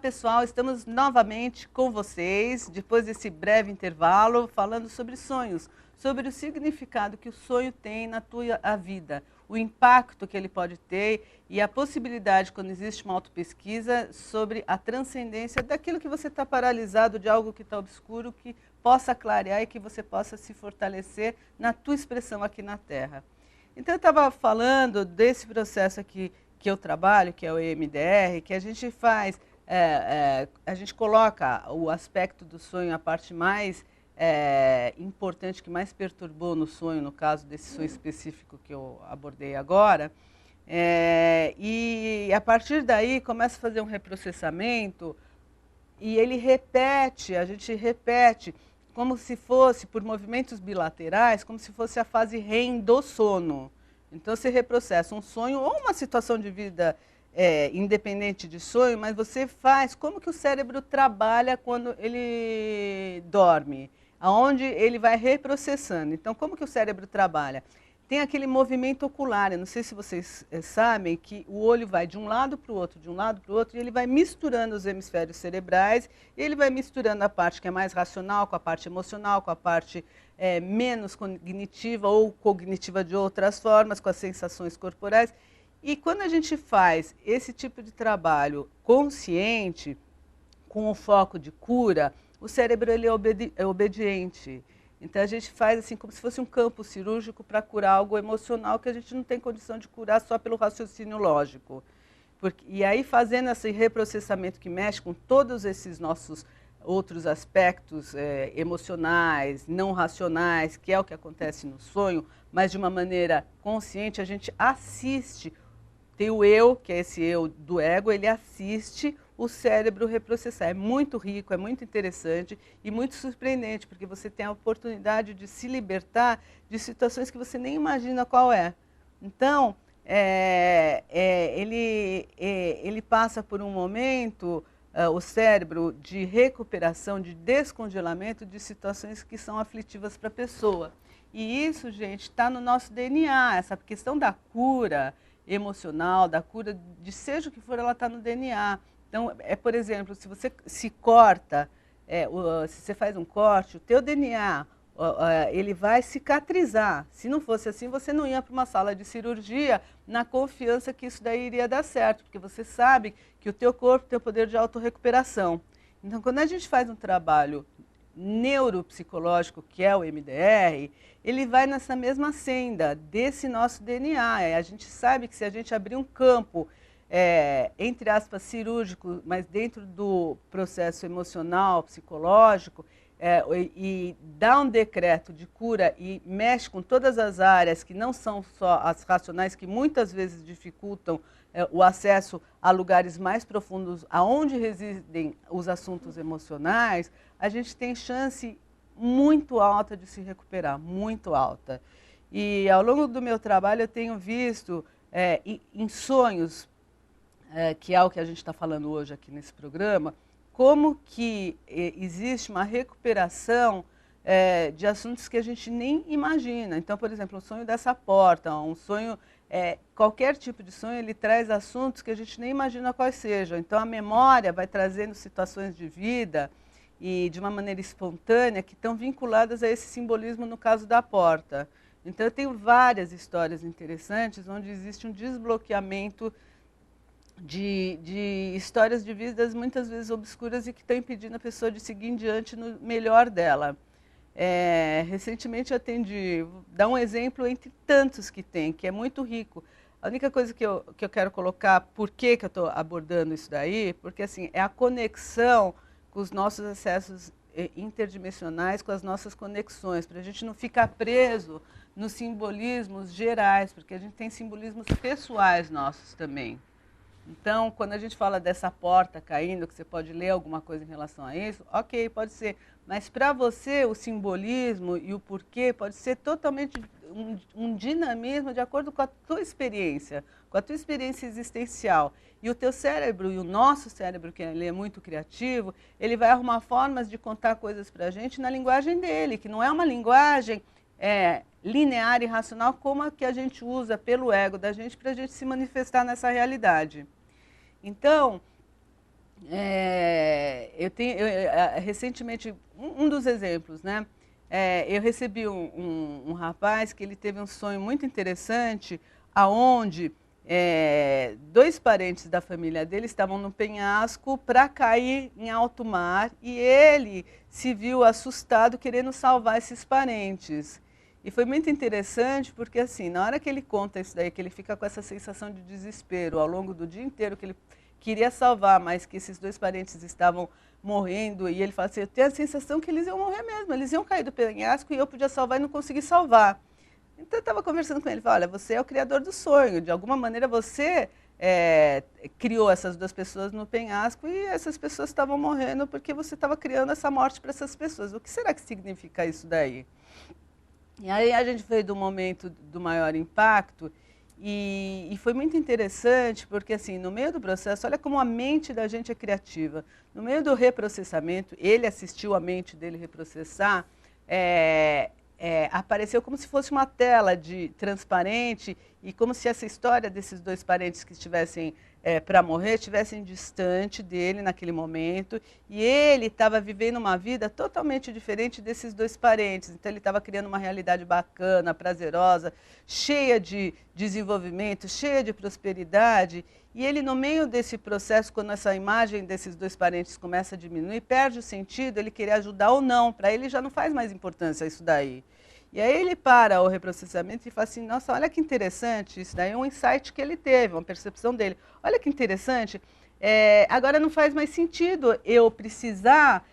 pessoal, estamos novamente com vocês, depois desse breve intervalo, falando sobre sonhos, sobre o significado que o sonho tem na tua vida, o impacto que ele pode ter e a possibilidade, quando existe uma autopesquisa, sobre a transcendência daquilo que você está paralisado, de algo que está obscuro, que possa clarear e que você possa se fortalecer na tua expressão aqui na Terra. Então, eu estava falando desse processo aqui que eu trabalho, que é o EMDR, que a gente faz, a gente coloca o aspecto do sonho, a parte mais importante, que mais perturbou no sonho, no caso desse sonho específico que eu abordei agora, e a partir daí começa a fazer um reprocessamento e ele repete, a gente repete, como se fosse, por movimentos bilaterais, como se fosse a fase REM do sono. Então, você reprocessa um sonho ou uma situação de vida independente de sonho, mas você faz como que o cérebro trabalha quando ele dorme, aonde ele vai reprocessando. Então, como que o cérebro trabalha? Tem aquele movimento ocular, eu não sei se vocês sabem, que o olho vai de um lado para o outro, de um lado para o outro, e ele vai misturando os hemisférios cerebrais, e ele vai misturando a parte que é mais racional com a parte emocional, com a parte menos cognitiva ou cognitiva de outras formas, com as sensações corporais. E quando a gente faz esse tipo de trabalho consciente, com o foco de cura, o cérebro ele é obediente. Então, a gente faz assim como se fosse um campo cirúrgico para curar algo emocional que a gente não tem condição de curar só pelo raciocínio lógico. E aí, fazendo esse reprocessamento que mexe com todos esses nossos outros aspectos emocionais, não racionais, que é o que acontece no sonho, mas de uma maneira consciente, a gente assiste. Tem o eu, que é esse eu do ego, ele assiste o cérebro reprocessar. É muito rico, é muito interessante e muito surpreendente, porque você tem a oportunidade de se libertar de situações que você nem imagina qual é. Então, ele passa por um momento, o cérebro, de recuperação, de descongelamento de situações que são aflitivas para a pessoa. E isso, gente, está no nosso DNA, essa questão da cura emocional, da cura de seja o que for, ela está no DNA. Então, por exemplo, se você se corta, se você faz um corte, o teu DNA, ele vai cicatrizar. Se não fosse assim, você não ia para uma sala de cirurgia na confiança que isso daí iria dar certo, porque você sabe que o teu corpo tem o poder de autorrecuperação. Então, quando a gente faz um trabalho neuropsicológico, que é o MDR, ele vai nessa mesma senda desse nosso DNA. A gente sabe que se a gente abrir um campo, entre aspas, cirúrgico, mas dentro do processo emocional, psicológico, e dá um decreto de cura e mexe com todas as áreas que não são só as racionais, que muitas vezes dificultam o acesso a lugares mais profundos, aonde residem os assuntos emocionais, a gente tem chance muito alta de se recuperar, muito alta. E ao longo do meu trabalho eu tenho visto em sonhos, que é o que a gente está falando hoje aqui nesse programa, como que existe uma recuperação de assuntos que a gente nem imagina. Então, por exemplo, o sonho dessa porta, um sonho, qualquer tipo de sonho, ele traz assuntos que a gente nem imagina quais sejam. Então, a memória vai trazendo situações de vida e de uma maneira espontânea que estão vinculadas a esse simbolismo no caso da porta. Então, eu tenho várias histórias interessantes onde existe um desbloqueamento de histórias de vidas muitas vezes obscuras e que estão impedindo a pessoa de seguir em diante no melhor dela. Recentemente eu atendi, vou dar um exemplo entre tantos que tem, que é muito rico. A única coisa que eu quero colocar, por que eu estou abordando isso daí, porque assim, é a conexão com os nossos acessos interdimensionais, com as nossas conexões, para a gente não ficar preso nos simbolismos gerais, porque a gente tem simbolismos pessoais nossos também. Então, quando a gente fala dessa porta caindo, que você pode ler alguma coisa em relação a isso, ok, pode ser. Mas para você, o simbolismo e o porquê pode ser totalmente um dinamismo de acordo com a tua experiência existencial. E o teu cérebro, e o nosso cérebro, que ele é muito criativo, ele vai arrumar formas de contar coisas para a gente na linguagem dele, que não é uma linguagem linear e racional como a que a gente usa pelo ego da gente para a gente se manifestar nessa realidade. Então, Recentemente, um dos exemplos, né? Eu recebi um rapaz que ele teve um sonho muito interessante, aonde dois parentes da família dele estavam no penhasco para cair em alto mar e ele se viu assustado querendo salvar esses parentes. E foi muito interessante porque, assim, na hora que ele conta isso daí, que ele fica com essa sensação de desespero ao longo do dia inteiro, que ele queria salvar, mas que esses dois parentes estavam morrendo, e ele fala assim, eu tenho a sensação que eles iam morrer mesmo, eles iam cair do penhasco e eu podia salvar e não consegui salvar. Então eu estava conversando com ele, falei, olha, você é o criador do sonho, de alguma maneira você criou essas duas pessoas no penhasco e essas pessoas estavam morrendo porque você estava criando essa morte para essas pessoas. O que será que significa isso daí? E aí a gente veio do momento do maior impacto e foi muito interessante porque, assim, no meio do processo, olha como a mente da gente é criativa. No meio do reprocessamento, ele assistiu a mente dele reprocessar, apareceu como se fosse uma tela de transparente e como se essa história desses dois parentes que estivessem para morrer estivessem distante dele naquele momento e ele estava vivendo uma vida totalmente diferente desses dois parentes. Então ele estava criando uma realidade bacana, prazerosa, cheia de desenvolvimento, cheia de prosperidade. E ele, no meio desse processo, quando essa imagem desses dois parentes começa a diminuir, perde o sentido, ele querer ajudar ou não. Para ele já não faz mais importância isso daí. E aí ele para o reprocessamento e fala assim, nossa, olha que interessante, isso daí é um insight que ele teve, uma percepção dele. Olha que interessante, agora não faz mais sentido eu precisar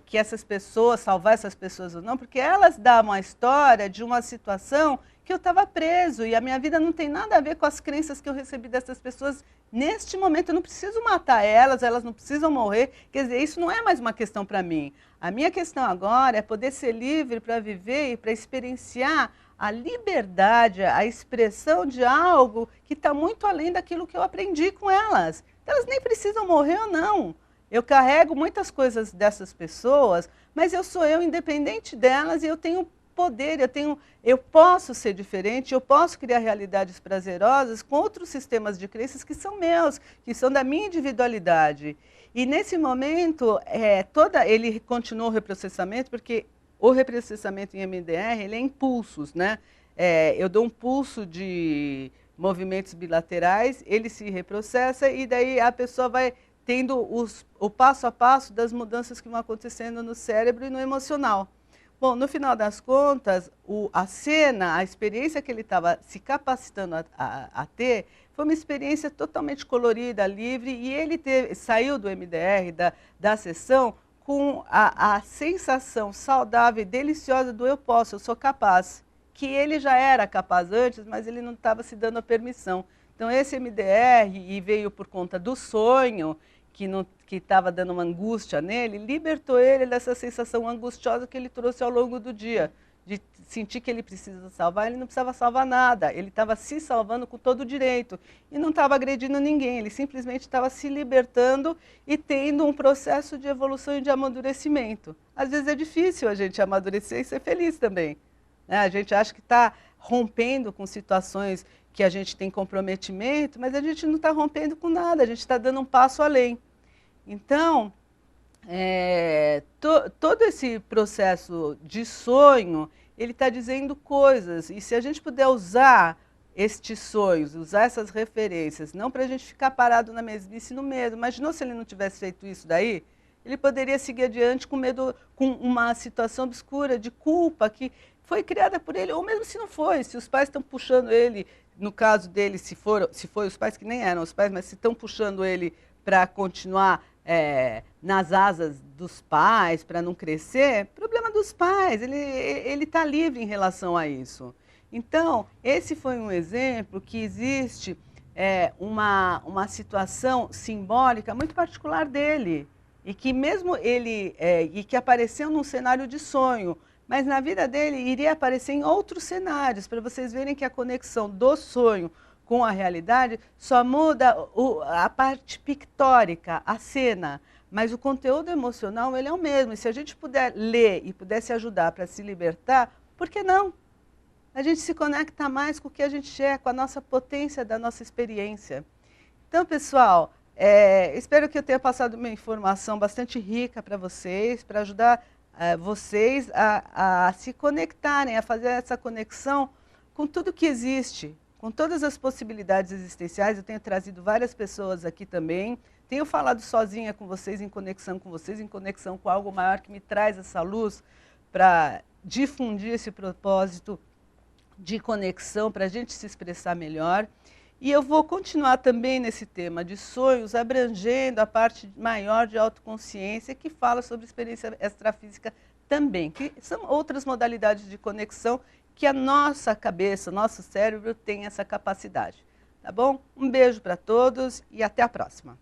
que essas pessoas, salvar essas pessoas ou não, porque elas davam a história de uma situação que eu estava preso e a minha vida não tem nada a ver com as crenças que eu recebi dessas pessoas neste momento. Eu não preciso matar elas, elas não precisam morrer. Quer dizer, isso não é mais uma questão para mim. A minha questão agora é poder ser livre para viver e para experienciar a liberdade, a expressão de algo que está muito além daquilo que eu aprendi com elas. Então, elas nem precisam morrer ou não. Eu carrego muitas coisas dessas pessoas, mas eu sou eu independente delas e eu tenho poder, eu posso ser diferente, eu posso criar realidades prazerosas com outros sistemas de crenças que são meus, que são da minha individualidade. E nesse momento, ele continuou o reprocessamento, porque o reprocessamento em MDR ele é impulsos, né? Eu dou um pulso de movimentos bilaterais, ele se reprocessa e daí a pessoa vai tendo o passo a passo das mudanças que vão acontecendo no cérebro e no emocional. Bom, no final das contas, a cena, a experiência que ele estava se capacitando a ter, foi uma experiência totalmente colorida, livre, e ele saiu do MDR, da sessão, com a sensação saudável e deliciosa do eu posso, eu sou capaz, que ele já era capaz antes, mas ele não estava se dando a permissão. Então esse MDR, e veio por conta do sonho, que estava dando uma angústia nele, libertou ele dessa sensação angustiosa que ele trouxe ao longo do dia, de sentir que ele precisa salvar, ele não precisava salvar nada, ele estava se salvando com todo o direito e não estava agredindo ninguém, ele simplesmente estava se libertando e tendo um processo de evolução e de amadurecimento. Às vezes é difícil a gente amadurecer e ser feliz também, né? A gente acha que está rompendo com situações que a gente tem comprometimento, mas a gente não está rompendo com nada, a gente está dando um passo além. Então, todo esse processo de sonho, ele está dizendo coisas, e se a gente puder usar estes sonhos, usar essas referências, não para a gente ficar parado na mesmice e no medo. Imaginou se ele não tivesse feito isso daí? Ele poderia seguir adiante com medo, com uma situação obscura de culpa que foi criada por ele, ou mesmo se não foi, se os pais estão puxando ele, no caso dele, se foi os pais que nem eram os pais, mas se estão puxando ele para continuar nas asas dos pais, para não crescer, problema dos pais, ele está livre em relação a isso. Então, esse foi um exemplo que existe uma situação simbólica muito particular dele, e que mesmo ele, e que apareceu num cenário de sonho, mas na vida dele iria aparecer em outros cenários, para vocês verem que a conexão do sonho com a realidade só muda a parte pictórica, a cena, mas o conteúdo emocional ele é o mesmo. E se a gente puder ler e pudesse ajudar para se libertar, por que não? A gente se conecta mais com o que a gente é, com a nossa potência da nossa experiência. Então, pessoal, Espero que eu tenha passado uma informação bastante rica para vocês, para ajudar vocês a se conectarem, a fazer essa conexão com tudo que existe, com todas as possibilidades existenciais. Eu tenho trazido várias pessoas aqui também, tenho falado sozinha com vocês, em conexão com algo maior que me traz essa luz para difundir esse propósito de conexão, para a gente se expressar melhor. E eu vou continuar também nesse tema de sonhos, abrangendo a parte maior de autoconsciência, que fala sobre experiência extrafísica também, que são outras modalidades de conexão que a nossa cabeça, nosso cérebro tem essa capacidade. Tá bom? Um beijo para todos e até a próxima.